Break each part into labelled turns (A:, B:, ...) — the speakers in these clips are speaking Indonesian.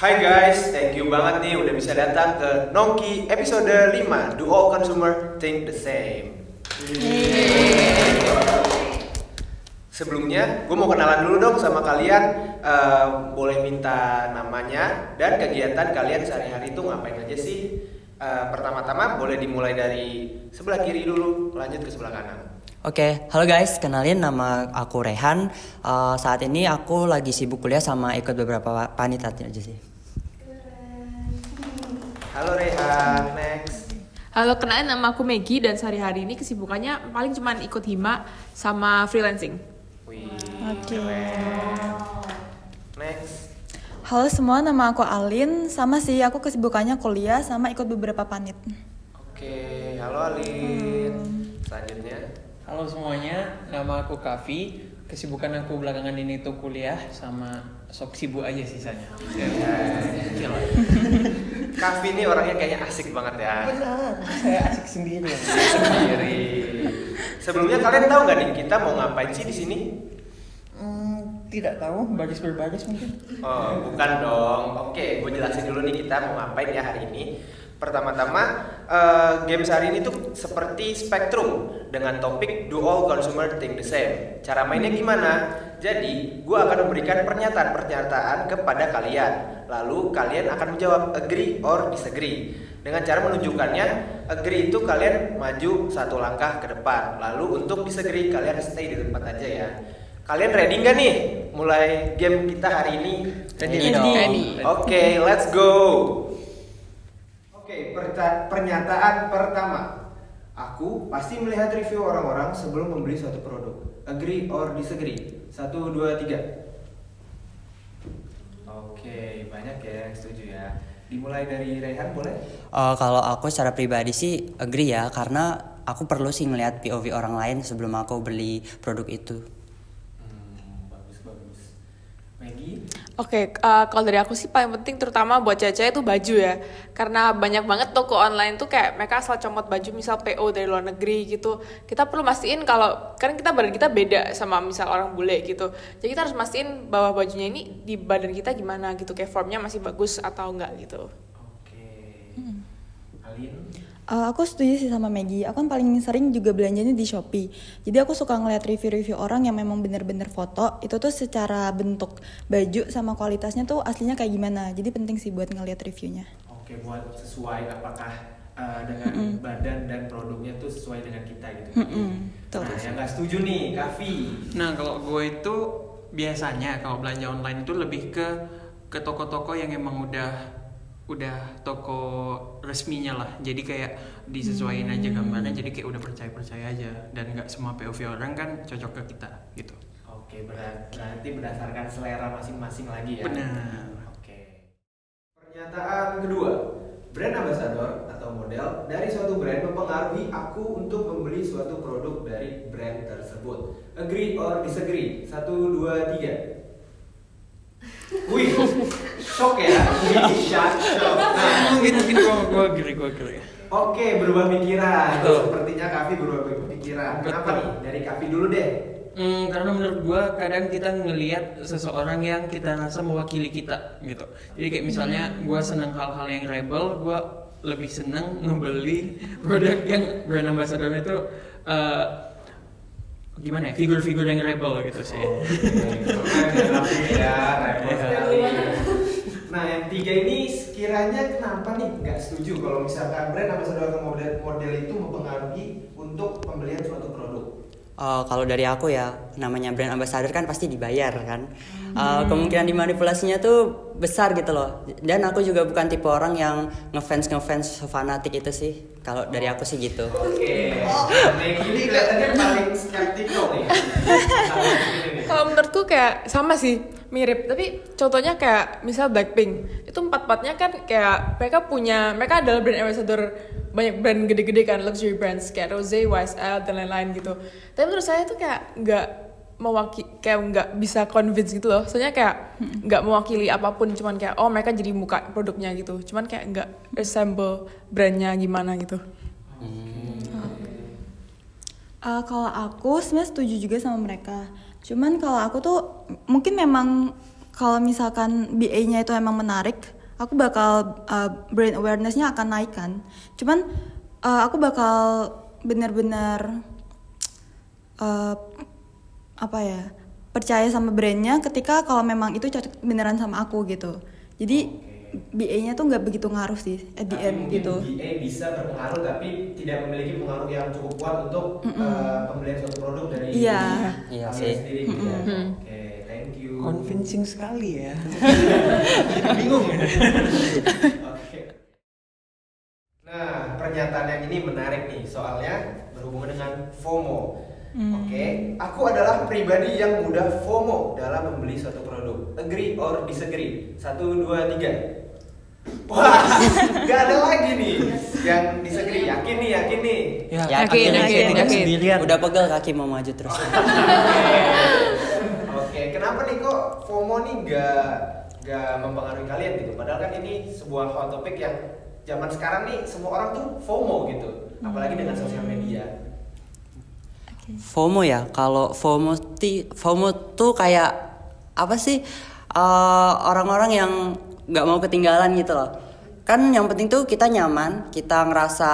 A: Hai guys, thank you banget nih udah bisa datang ke Nongki episode 5 Do All Consumer Think the Same. Sebelumnya, gue mau kenalan dulu dong sama kalian. Boleh minta namanya dan kegiatan kalian sehari-hari itu ngapain aja sih? Pertama-tama boleh dimulai dari sebelah kiri dulu, lanjut ke sebelah kanan.
B: Oke, halo guys, kenalin nama aku Rehan. Saat ini aku lagi sibuk kuliah sama ikut beberapa panitia aja sih.
A: Halo Rehan, next.
C: Halo, kenalin nama aku Maggie dan sehari-hari ini kesibukannya paling cuman ikut hima sama freelancing.
A: Wih,
D: Oke.
A: keren. Next.
D: Halo semua, nama aku Alin. Sama sih, aku kesibukannya kuliah sama ikut beberapa panit.
A: Oke, halo Alin. Selanjutnya.
E: Halo semuanya, nama aku Kavi. Kesibukan aku belakangan ini tuh kuliah sama sok sibuk aja sisanya. Gila.
A: Kavi ini orangnya kayaknya asik banget ya.
E: Benar, saya asik sendiri.
A: Sendiri. Sebelumnya kalian tahu nggak nih kita mau ngapain sih di sini?
E: Tidak tahu, baris berbaris mungkin.
A: Oh, bukan dong. Oke, gue jelasin dulu nih kita mau ngapain ya hari ini. Pertama-tama, games hari ini tuh seperti Spectrum dengan topik Do All Consumer Think the Same. Cara mainnya gimana? Jadi, gue akan memberikan pernyataan-pernyataan kepada kalian. Lalu kalian akan menjawab agree or disagree. Dengan cara menunjukkannya, agree itu kalian maju satu langkah ke depan. Lalu untuk disagree kalian stay di tempat aja ya. Kalian ready nggak nih mulai game kita hari ini?
E: Ready.
A: Oke, let's go. Oke, pernyataan pertama. Aku pasti melihat review orang-orang sebelum membeli suatu produk. Agree or disagree? 1, 2, 3. Oke, banyak ya yang setuju ya. Dimulai dari Rehan boleh?
B: Kalau aku secara pribadi sih agree ya, karena aku perlu sih ngelihat POV orang lain sebelum aku beli produk itu.
A: Bagus. Maggie?
C: Oke, kalau dari aku sih paling penting terutama buat cewek-cewek itu baju ya. Karena banyak banget toko online tuh kayak mereka asal comot baju misal PO dari luar negeri gitu. Kita perlu mastiin kalau kan badan kita beda sama misal orang bule gitu. Jadi kita harus mastiin bahwa bajunya ini di badan kita gimana gitu, kayak formnya masih bagus atau enggak gitu.
A: Oke. Alin?
D: Aku setuju sih sama Maggie. Aku kan paling sering juga belanjanya di Shopee. Jadi aku suka ngeliat review-review orang yang memang bener-bener foto. Itu tuh secara bentuk baju sama kualitasnya tuh aslinya kayak gimana. Jadi penting sih buat ngeliat reviewnya.
A: Oke, buat sesuai apakah dengan badan dan produknya tuh sesuai dengan kita gitu.
D: Betul.
A: Nah, yang nggak setuju nih, Kavi.
E: Nah, kalau gue itu biasanya kalau belanja online itu lebih ke toko-toko yang emang udah toko resminya lah, jadi kayak disesuaiin aja gambarnya, jadi kayak udah percaya aja, dan nggak semua POV orang kan cocok ke kita gitu.
A: Oke, berarti berdasarkan selera masing-masing lagi ya.
E: Benar.
A: Oke. Pernyataan kedua, brand ambassador atau model dari suatu brand mempengaruhi aku untuk membeli suatu produk dari brand tersebut. Agree or disagree? 1, 2, 3. Wih, shock ya? Shock. Nah,
E: Mungkin gue agree.
A: oke, berubah pikiran.
E: Betul.
A: Sepertinya Kavi berubah pikiran. Kenapa nih? Dari Kavi dulu deh.
E: Karena menurut gue kadang kita ngelihat seseorang yang kita rasa mewakili kita gitu. Jadi kayak misalnya gue seneng hal-hal yang rebel, gue lebih seneng ngebeli produk yang brand ambassador itu gimana ya, figur-figur yang rebel gitu sih.
A: Nah, yang 3 ini sekiranya kenapa nih nggak setuju kalau misalkan brand ambassador atau model itu mempengaruhi untuk pembelian suatu produk?
B: Kalau dari aku ya, namanya brand ambassador kan pasti dibayar kan. Kemungkinan dimanipulasinya tuh besar gitu loh. Dan aku juga bukan tipe orang yang ngefans fanatik itu sih. Kalau dari aku sih gitu.
A: Oke. Maggie ini kelihatannya paling skeptikal nih.
C: Kalau menurutku kayak sama sih, mirip. Tapi contohnya kayak misal Blackpink, itu empat-empatnya kan kayak mereka adalah brand ambassador banyak brand gede-gede kan, luxury brands kayak Rose, YSL dan lain-lain gitu. Tapi menurut saya tuh kayak nggak bisa convince gitu loh. Soalnya kayak nggak mewakili apapun, cuman kayak mereka jadi muka produknya gitu. Cuman kayak nggak resemble brandnya gimana gitu.
D: Kalau aku sebenarnya setuju juga sama mereka. Cuman kalau aku tuh mungkin memang kalau misalkan BA-nya itu emang menarik, aku bakal brand awareness-nya akan naik kan. Cuman aku bakal benar-benar percaya sama brandnya ketika kalau memang itu cocok beneran sama aku gitu. Jadi BA-nya tuh nggak begitu ngaruh sih at the end gitu.
A: BA bisa berpengaruh tapi tidak memiliki pengaruh yang cukup kuat untuk pembelian suatu produk dari
B: Iya sih.
A: sendiri gitu ya. Oke, thank you.
E: Convincing sekali ya. Bingung ya.
A: Oke. Nah, pernyataan yang ini menarik nih, soalnya berhubungan dengan FOMO. Oke, aku adalah pribadi yang mudah FOMO dalam membeli suatu produk. Agree or disagree? 1, 2, 3. Wah, gak ada lagi nih yang disagree. Yakin nih.
C: Yakin.
E: Sendirian.
B: Udah pegel kaki mau maju terus.
A: Oke, kenapa nih kok FOMO nih gak mempengaruhi kalian gitu? Padahal kan ini sebuah hot topic yang zaman sekarang nih semua orang tuh FOMO gitu, apalagi dengan sosial media.
B: FOMO ya, kalau FOMO tuh kayak apa sih? Orang-orang yang nggak mau ketinggalan gitu loh. Kan yang penting tuh kita nyaman, kita ngerasa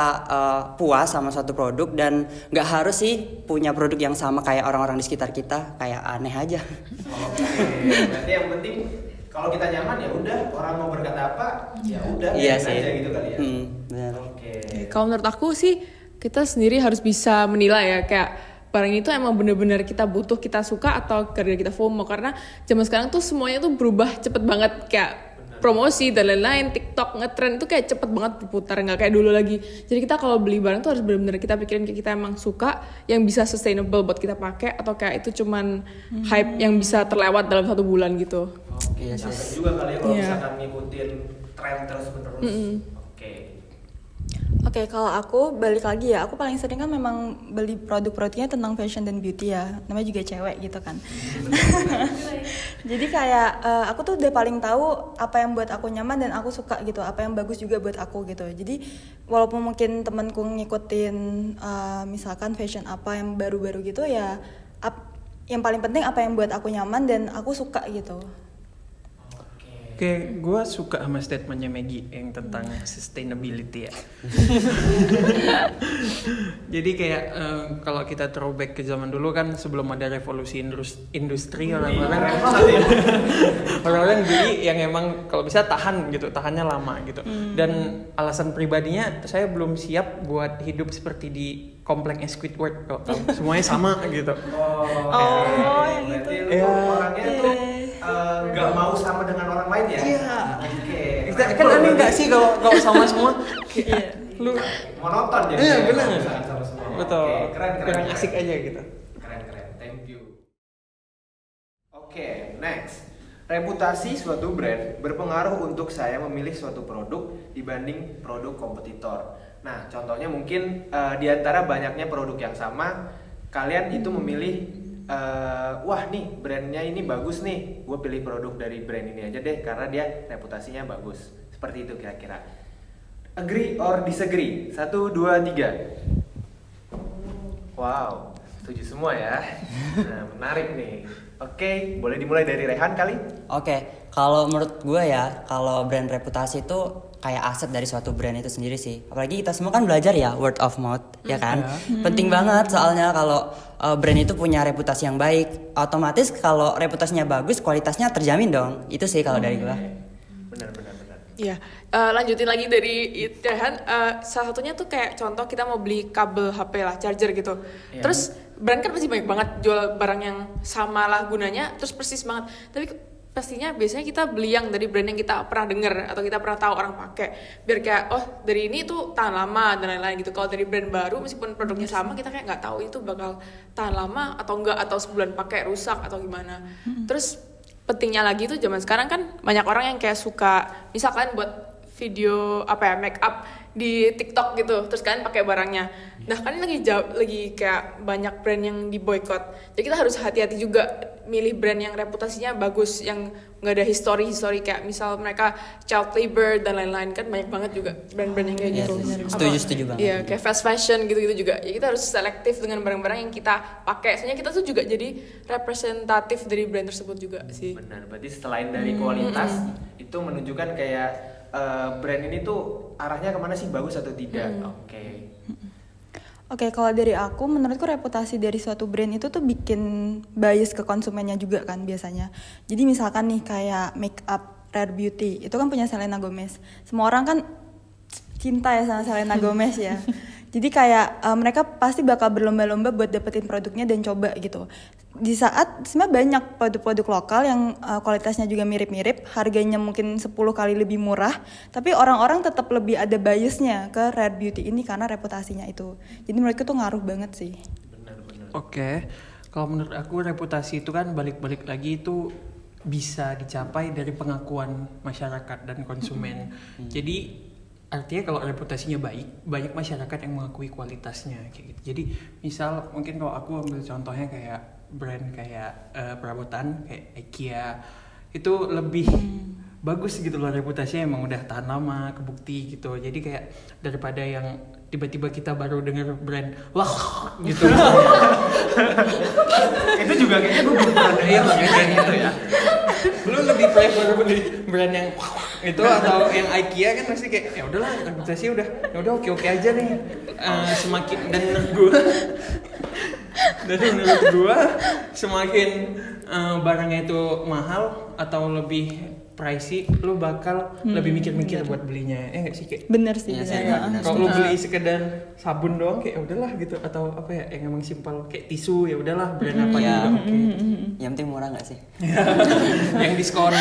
B: puas sama suatu produk dan nggak harus sih punya produk yang sama kayak orang-orang di sekitar kita, kayak aneh aja.
A: Oke, berarti yang penting kalau kita nyaman ya udah, orang mau berkata apa ya udah,
B: Iya
A: biarin
B: sih.
A: aja gitu kali ya.
B: Benar.
A: Oke.
C: Kalau menurut aku sih kita sendiri harus bisa menilai ya, kayak barang itu emang bener-bener kita butuh, kita suka, atau karena kita FOMO. Karena zaman sekarang tuh semuanya tuh berubah cepet banget, kayak promosi dan lain-lain, TikTok ngetrend itu kayak cepet banget berputar, nggak kayak dulu lagi. Jadi kita kalau beli barang tuh harus bener-bener kita pikirin kayak kita emang suka, yang bisa sustainable buat kita pakai, atau kayak itu cuman hype yang bisa terlewat dalam 1 bulan gitu.
A: Oke,
B: Iya sih.
A: capek juga kali ya kalau
C: Iya.
A: misalkan ngikutin tren terus-menerus. Oke.
D: Oke, kalau aku balik lagi ya, aku paling sering kan memang beli produk-produknya tentang fashion dan beauty ya, namanya juga cewek gitu kan. Jadi kayak aku tuh udah paling tahu apa yang buat aku nyaman dan aku suka gitu, apa yang bagus juga buat aku gitu. Jadi walaupun mungkin temanku ngikutin misalkan fashion apa yang baru-baru gitu ya, yang paling penting apa yang buat aku nyaman dan aku suka gitu.
E: Oke, gue suka sama statementnya Maggie yang tentang sustainability ya. Jadi kayak kalau kita throwback ke zaman dulu kan, sebelum ada revolusi industri orang-orang beli yang emang kalau bisa tahan gitu, tahannya lama gitu. Dan alasan pribadinya saya belum siap buat hidup seperti di kompleknya Squidward kok. Semuanya sama gitu.
D: Yang
A: berarti
D: gitu.
A: lu orangnya tuh nggak mau sama dengan orang lain ya?
E: Iya.
A: Oke.
E: Kan aneh nggak sih kalau sama semua? Lu
A: monoton jadi.
E: Iya, benar.
A: Sama semua.
E: Betul.
A: Oke, keren.
E: Kurang asik aja gitu.
A: Keren. Thank you. Oke, next. Reputasi suatu brand berpengaruh untuk saya memilih suatu produk dibanding produk kompetitor. Nah, contohnya mungkin di antara banyaknya produk yang sama, kalian itu memilih wah nih brandnya ini bagus nih, gue pilih produk dari brand ini aja deh karena dia reputasinya bagus. Seperti itu kira-kira. Agree or disagree? 1, 2, 3. Wow, setuju semua ya. Nah, menarik nih. Oke, boleh dimulai dari Rehan kali?
B: Oke, kalau menurut gue ya, kalau brand reputasi itu kayak aset dari suatu brand itu sendiri sih. Apalagi kita semua kan belajar ya word of mouth, ya kan? Penting banget soalnya kalau brand itu punya reputasi yang baik, otomatis kalau reputasinya bagus, kualitasnya terjamin dong. Itu sih kalau dari gue.
A: Benar.
C: Iya, lanjutin lagi dari Rehan, salah satunya tuh kayak contoh kita mau beli kabel HP lah, charger gitu.
A: Iya.
C: Terus brand kan pasti banyak banget jual barang yang sama lah gunanya, terus persis banget. Tapi pastinya biasanya kita beli yang dari brand yang kita pernah denger atau kita pernah tahu orang pakai. Biar kayak dari ini tuh tahan lama dan lain-lain gitu. Kalau dari brand baru meskipun produknya sama, kita kayak nggak tahu itu bakal tahan lama atau enggak, atau sebulan pakai rusak atau gimana. Terus pentingnya lagi tuh zaman sekarang kan banyak orang yang kayak suka misalkan buat video make up di TikTok gitu, terus kalian pakai barangnya. Nah kalian lagi kayak banyak brand yang di boycott, jadi kita harus hati-hati juga milih brand yang reputasinya bagus, yang nggak ada history kayak misal mereka child labor dan lain-lain, kan banyak banget juga brand-brand yang kayak gitu.
B: Setuju banget.
C: Iya, kayak fast fashion gitu-gitu juga. Ya kita harus selektif dengan barang-barang yang kita pakai. Soalnya kita tuh juga jadi representatif dari brand tersebut juga sih.
A: Benar, berarti selain dari kualitas itu menunjukkan kayak brand ini tuh arahnya kemana sih, bagus atau tidak.
D: Oke, kalau dari aku, menurutku reputasi dari suatu brand itu tuh bikin bias ke konsumennya juga kan biasanya. Jadi misalkan nih kayak make up Rare Beauty, itu kan punya Selena Gomez. Semua orang kan cinta ya sama Selena Gomez ya. Jadi kayak mereka pasti bakal berlomba-lomba buat dapetin produknya dan coba gitu. Di saat sebenarnya banyak produk-produk lokal yang kualitasnya juga mirip-mirip, harganya mungkin 10 kali lebih murah, tapi orang-orang tetap lebih ada biasnya ke Rare Beauty ini karena reputasinya itu. Jadi menurutku tuh ngaruh banget sih.
E: Oke, kalau menurut aku reputasi itu kan balik-balik lagi itu bisa dicapai dari pengakuan masyarakat dan konsumen. Jadi artinya kalau reputasinya baik, banyak masyarakat yang mengakui kualitasnya kayak gitu. Jadi misal mungkin kalau aku ambil contohnya kayak brand kayak perabotan kayak IKEA itu lebih bagus gitu loh, reputasinya emang udah tahan lama, kebukti gitu. Jadi kayak daripada yang tiba-tiba kita baru denger brand wah gitu.
A: Itu juga kayaknya gue belum pernah
E: Iya makanya gitu ya. Lu lebih prefer beli brand yang itu atau yang IKEA kan pasti kayak ya udahlah reputasi udah oke aja nih. Semakin dan menurut gua semakin barangnya itu mahal atau lebih pricey, lu bakal lebih mikir-mikir buat belinya. Enggak sih kayak
D: Bener sih.
E: kalau lu beli sekedar sabun doang kayak udahlah gitu, atau apa ya yang emang simpel kayak tisu ya udahlah brand apa
B: Iya.
E: juga oke.
B: Yang penting murah nggak sih?
E: Yang diskon.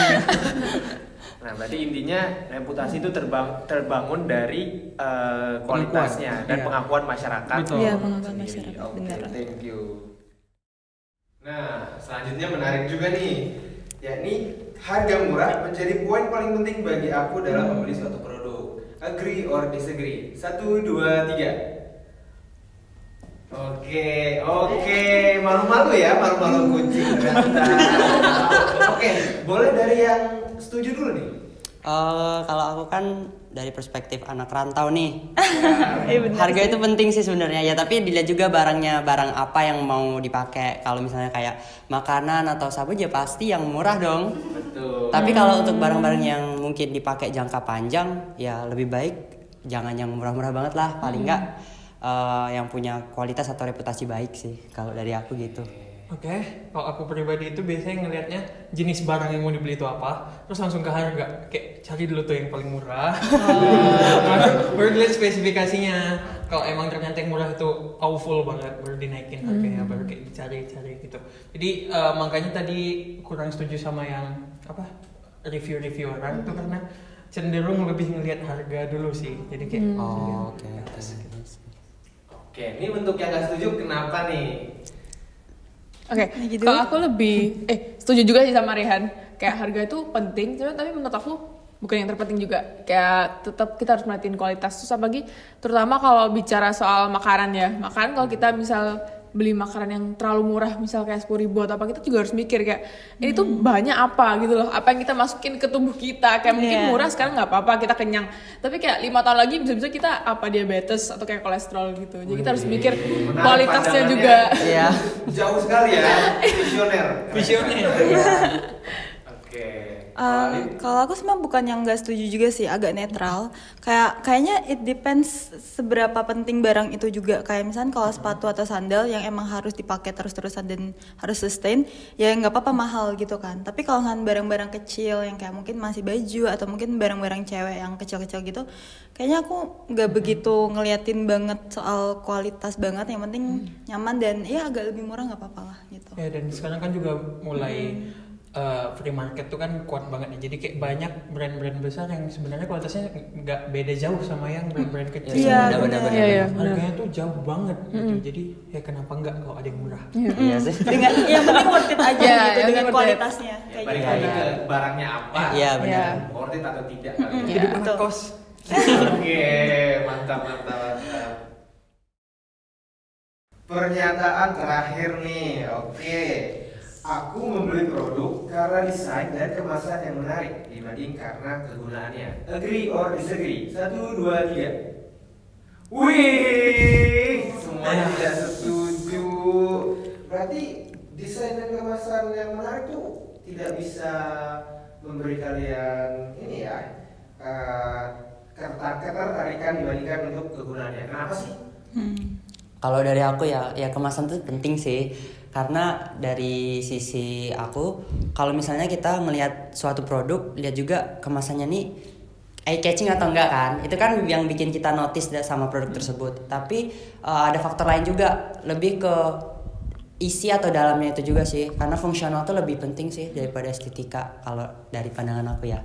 A: Nah, berarti intinya reputasi itu terbangun dari kualitasnya dan
E: Iya.
A: pengakuan masyarakat.
E: Betul.
D: Iya, pengakuan
A: sendiri.
D: masyarakat,
A: Oke,
D: benar.
A: thank you. Nah, selanjutnya menarik juga nih, yakni harga murah menjadi poin paling penting bagi aku dalam membeli suatu produk. Agree or disagree? 1, 2, 3. Oke, malu-malu ya, malu-malu kucing ternyata. Oke, boleh dari yang setuju dulu nih.
B: Kalau aku kan dari perspektif anak rantau nih,
D: Iya bener
B: harga
D: sih.
B: itu penting sih sebenarnya ya, tapi dilihat juga barangnya, barang apa yang mau dipakai. Kalau misalnya kayak makanan atau sabun ya pasti yang murah dong.
A: Betul.
B: Tapi kalau untuk barang-barang yang mungkin dipakai jangka panjang ya lebih baik jangan yang murah-murah banget lah, paling nggak yang punya kualitas atau reputasi baik sih kalau dari aku gitu.
E: Oke, kalau aku pribadi itu biasanya ngelihatnya jenis barang yang mau dibeli itu apa, terus langsung ke harga. Kayak cari dulu tuh yang paling murah. Baru dilihat spesifikasinya. Kalau emang ternyata yang murah itu awful banget, baru dinaikin harganya, baru kayak dicari-cari gitu. Jadi makanya tadi kurang setuju sama yang apa review orang itu karena cenderung lebih ngelihat harga dulu sih. Jadi kayak
B: Oke.
A: Oke, ini untuk yang nggak setuju kenapa nih?
C: Oke,
D: gitu.
C: kalau aku lebih setuju juga sih sama Rehan. Kayak harga itu penting, tapi menurut aku bukan yang terpenting juga. Kayak tetap kita harus merhatiin kualitas. Terus apalagi terutama kalau bicara soal makanan ya. Makanan kalau kita misal beli makanan yang terlalu murah, misal kayak 10.000 atau apa, kita juga harus mikir kayak ini tuh banyak apa gitu loh, apa yang kita masukin ke tubuh kita. Kayak mungkin murah sekarang nggak apa-apa, kita kenyang, tapi kayak 5 tahun lagi bisa-bisa kita apa diabetes atau kayak kolesterol gitu. Jadi kita harus mikir
A: Menarik
C: kualitasnya
A: pandangannya.
C: juga.
B: Iya.
A: Jauh sekali ya, visioner.
E: visioner.
A: Oke.
D: Kalau aku sebenarnya bukan yang nggak setuju juga sih, agak netral. Kayaknya it depends seberapa penting barang itu juga. Kayak misalnya kalau sepatu atau sandal yang emang harus dipakai terus-terusan dan harus sustain, ya nggak apa-apa mahal gitu kan. Tapi kalau kan barang-barang kecil yang kayak mungkin masih baju atau mungkin barang-barang cewek yang kecil-kecil gitu, kayaknya aku nggak begitu ngeliatin banget soal kualitas banget. Yang penting nyaman dan ya agak lebih murah nggak apa-apa lah gitu.
E: Ya dan sekarang kan juga mulai free market tuh kan kuat banget ya. Jadi kayak banyak brand-brand besar yang sebenarnya kualitasnya nggak beda jauh sama yang brand-brand kecil.
D: Iya,
B: benar.
C: Iya,
E: Harganya tuh jauh banget gitu. Jadi ya kenapa nggak kalau ada yang murah?
B: Iya sih.
D: Dengan yang penting worth it aja
C: Iya,
D: gitu
C: yang
D: dengan
C: worth it.
D: kualitasnya kayak
A: Balik
D: gitu.
A: lagi ke barangnya apa?
B: Iya benar.
A: Worth it atau tidak kali ya.
E: Jadi anak kos.
A: Oke, mantap. Pernyataan terakhir nih, oke. Aku membeli produk karena desain dan kemasan yang menarik dibanding karena kegunaannya. Agree or disagree? 1, 2, 3. Wih, semuanya tidak setuju. Berarti desain dan kemasan yang menarik tuh tidak bisa memberi kalian ini ya, ketertarikan dibandingkan untuk kegunaannya. Kenapa sih?
B: Kalau dari aku ya kemasan tuh penting sih. Karena dari sisi aku, kalau misalnya kita melihat suatu produk, lihat juga kemasannya nih eye catching atau enggak kan. Itu kan yang bikin kita notice sama produk tersebut. Tapi ada faktor lain juga, lebih ke isi atau dalamnya itu juga sih. Karena fungsional tuh lebih penting sih daripada estetika kalau dari pandangan aku ya.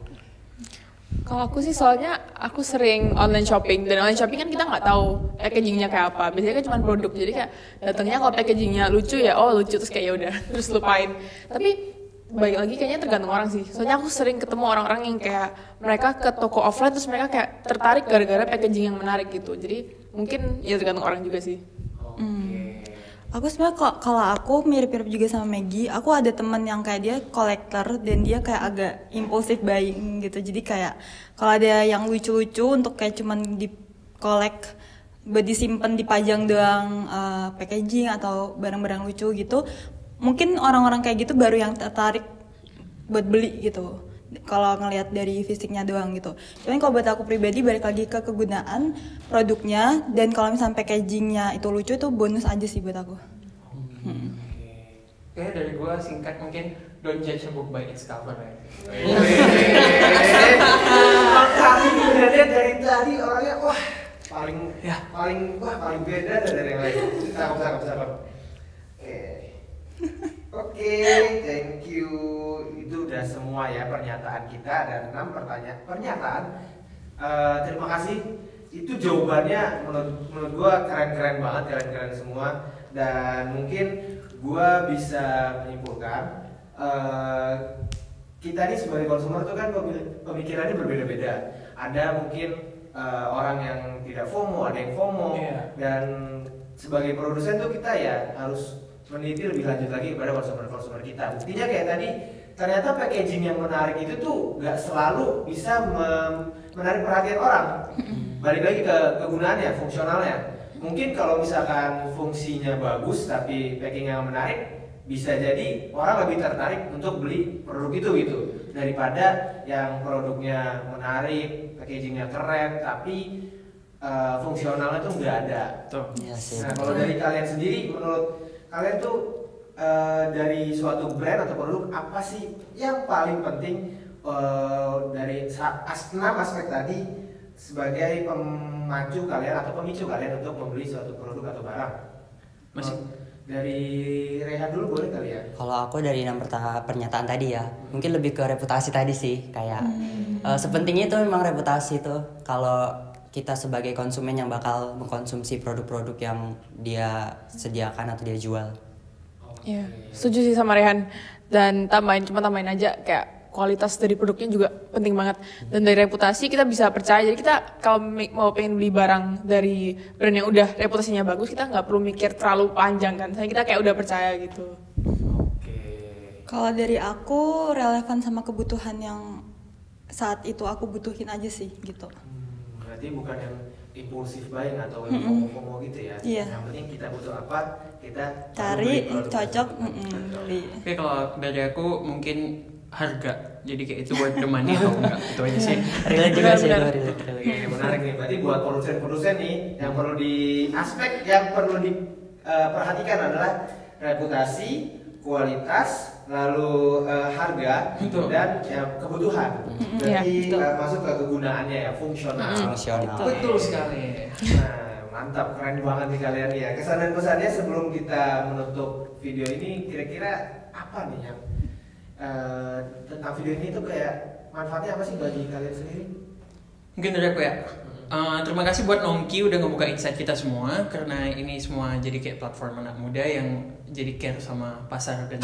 C: Kalau aku sih soalnya aku sering online shopping, dan online shopping kan kita nggak tahu packagingnya kayak apa. Biasanya kan cuma produk, jadi kayak datangnya kalau packagingnya lucu ya, oh lucu, terus kayak ya udah terus lupain. Tapi balik lagi kayaknya tergantung orang sih. Soalnya aku sering ketemu orang-orang yang kayak mereka ke toko offline terus mereka kayak tertarik gara-gara packaging yang menarik gitu. Jadi mungkin ya tergantung orang juga sih.
D: Aku sebenarnya kalau aku mirip-mirip juga sama Maggie. Aku ada teman yang kayak dia kolektor dan dia kayak agak impulsif buying gitu. Jadi kayak kalau ada yang lucu-lucu untuk kayak cuman di collect, disimpan dipajang doang, packaging atau barang-barang lucu gitu. Mungkin orang-orang kayak gitu baru yang tertarik buat beli gitu. Kalau ngelihat dari fisiknya doang gitu. Cuman kalau buat aku pribadi balik lagi ke kegunaan produknya, dan kalau misalnya packagingnya itu lucu itu bonus aja sih buat aku.
E: Oke, dari gua singkat mungkin don't judge a book by its cover ya.
A: Kami udah lihat dari tadi orangnya paling beda dari yang lain. Cakep. Oke, thank you. Itu udah semua ya pernyataan kita, ada 6 pernyataan. Terima kasih. Itu jawabannya menurut gua keren banget, semua. Dan mungkin gua bisa menyimpulkan kita ini sebagai konsumer tuh kan pemikirannya berbeda-beda. Ada mungkin orang yang tidak FOMO, ada yang FOMO, dan sebagai produsen tuh kita ya harus meneliti lebih lanjut lagi kepada konsumer kita. Buktinya kayak tadi, ternyata packaging yang menarik itu tuh gak selalu bisa menarik perhatian orang. Balik lagi ke kegunaannya, fungsionalnya. Mungkin kalau misalkan fungsinya bagus tapi packing yang menarik, bisa jadi orang lebih tertarik untuk beli produk itu gitu, daripada yang produknya menarik, packagingnya keren tapi fungsionalnya tuh nggak ada. Nah, kalau dari kalian sendiri, menurut kalian tuh dari suatu brand atau produk apa sih yang paling penting dari 6 aspek tadi sebagai pemacu kalian atau pemicu kalian untuk membeli suatu produk atau barang? Dari Rehan dulu boleh kali ya?
B: Kalau aku dari 6 pernyataan tadi ya, mungkin lebih ke reputasi tadi sih. Kayak sepentingnya itu memang reputasi tuh. Kalau kita sebagai konsumen yang bakal mengkonsumsi produk-produk yang dia sediakan atau dia jual.
C: Iya, setuju sih sama Rehan. Dan tambahin aja kayak kualitas dari produknya juga penting banget. Dan dari reputasi kita bisa percaya. Jadi kita kalau mau pengen beli barang dari brand yang udah reputasinya bagus, kita nggak perlu mikir terlalu panjang kan. Saya kita kayak udah percaya gitu.
D: Kalau dari aku relevan sama kebutuhan yang saat itu aku butuhin aja sih gitu.
A: Berarti bukan yang impulsif buying atau yang FOMO gitu ya. Yang penting kita butuh apa, kita
D: cari cocok beli.
E: Oke, kalau dari aku mungkin harga. Jadi kayak itu buat demandnya atau enggak, itu aja sih.
B: Relate juga sih,
A: Menarik nih. Berarti buat produsen nih yang perlu diperhatikan adalah reputasi, kualitas, lalu harga, dan kebutuhan. Berarti masuk ke kegunaannya ya, fungsional.
E: Betul sekali.
A: Nah, mantap, keren banget nih kalian ya. Kesan dan pesannya sebelum kita menutup video ini, kira-kira apa nih yang tentang video ini tuh kayak manfaatnya apa sih bagi kalian sendiri?
E: Mungkin dari aku ya. Terima kasih buat Nongki udah ngebuka insight kita semua, karena ini semua jadi kayak platform anak muda yang jadi care sama pasar dan